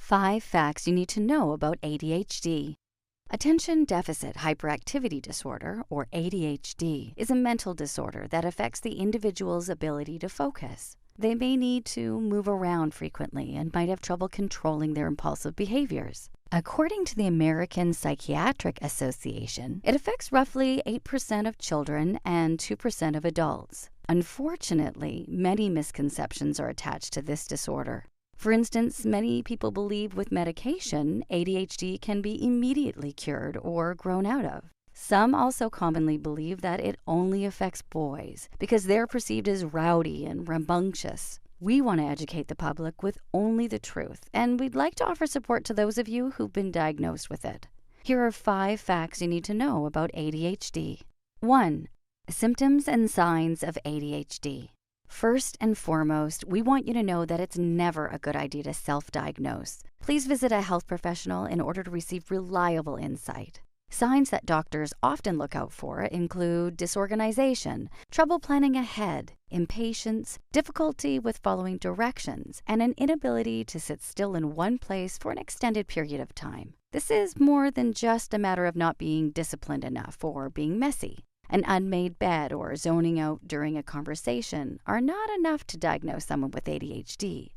5 facts you need to know about ADHD. Attention Deficit Hyperactivity Disorder, or ADHD, is a mental disorder that affects the individual's ability to focus. They may need to move around frequently and might have trouble controlling their impulsive behaviors. According to the American Psychiatric Association, it affects roughly 8% of children and 2% of adults. Unfortunately, many misconceptions are attached to this disorder. For instance, many people believe with medication, ADHD can be immediately cured or grown out of. Some also commonly believe that it only affects boys because they're perceived as rowdy and rambunctious. We want to educate the public with only the truth, and we'd like to offer support to those of you who've been diagnosed with it. Here are 5 facts you need to know about ADHD. 1. Symptoms and signs of ADHD. First and foremost, we want you to know that it's never a good idea to self-diagnose. Please visit a health professional in order to receive reliable insight. Signs that doctors often look out for include disorganization, trouble planning ahead, impatience, difficulty with following directions, and an inability to sit still in one place for an extended period of time. This is more than just a matter of not being disciplined enough or being messy. An unmade bed or zoning out during a conversation are not enough to diagnose someone with ADHD.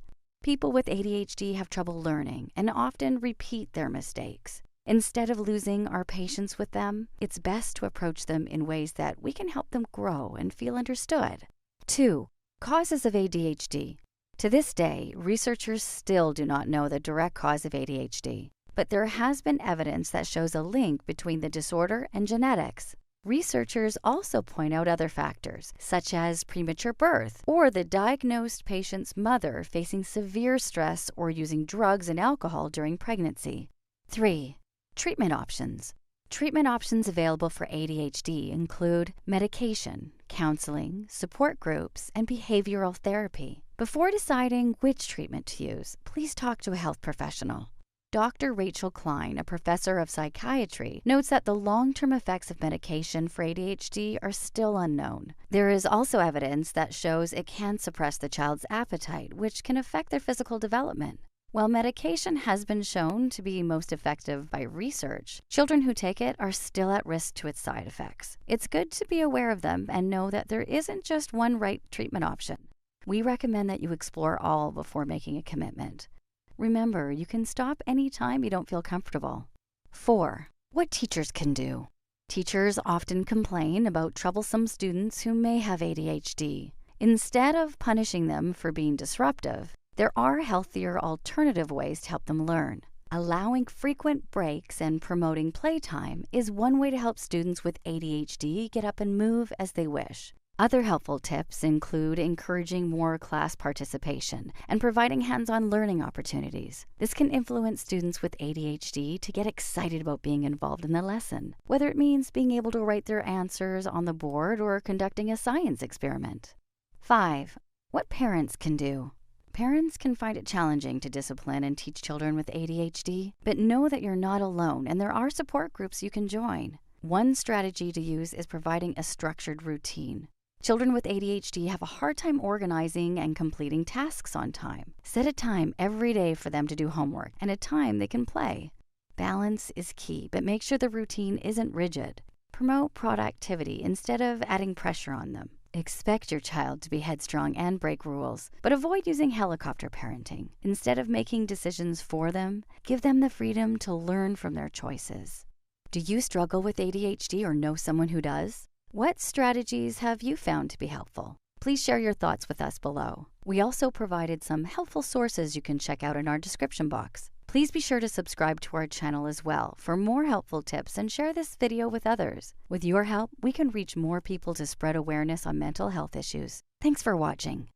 People with ADHD have trouble learning and often repeat their mistakes. Instead of losing our patience with them, it's best to approach them in ways that we can help them grow and feel understood. 2. Causes of ADHD. To this day, researchers still do not know the direct cause of ADHD, but there has been evidence that shows a link between the disorder and genetics. Researchers also point out other factors, such as premature birth or the diagnosed patient's mother facing severe stress or using drugs and alcohol during pregnancy. 3. Treatment options. Treatment options available for ADHD include medication, counseling, support groups, and behavioral therapy. Before deciding which treatment to use, please talk to a health professional. Dr. Rachel Klein, a professor of psychiatry, notes that the long-term effects of medication for ADHD are still unknown. There is also evidence that shows it can suppress the child's appetite, which can affect their physical development. While medication has been shown to be most effective by research, children who take it are still at risk to its side effects. It's good to be aware of them and know that there isn't just one right treatment option. We recommend that you explore all before making a commitment. Remember, you can stop anytime you don't feel comfortable. 4. What teachers can do. Teachers often complain about troublesome students who may have ADHD. Instead of punishing them for being disruptive, there are healthier alternative ways to help them learn. Allowing frequent breaks and promoting playtime is one way to help students with ADHD get up and move as they wish. Other helpful tips include encouraging more class participation and providing hands-on learning opportunities. This can influence students with ADHD to get excited about being involved in the lesson, whether it means being able to write their answers on the board or conducting a science experiment. 5. What parents can do. Parents can find it challenging to discipline and teach children with ADHD, but know that you're not alone and there are support groups you can join. One strategy to use is providing a structured routine. Children with ADHD have a hard time organizing and completing tasks on time. Set a time every day for them to do homework and a time they can play. Balance is key, but make sure the routine isn't rigid. Promote productivity instead of adding pressure on them. Expect your child to be headstrong and break rules, but avoid using helicopter parenting. Instead of making decisions for them, give them the freedom to learn from their choices. Do you struggle with ADHD or know someone who does? What strategies have you found to be helpful? Please share your thoughts with us below. We also provided some helpful sources you can check out in our description box. Please be sure to subscribe to our channel as well for more helpful tips and share this video with others. With your help, we can reach more people to spread awareness on mental health issues. Thanks for watching.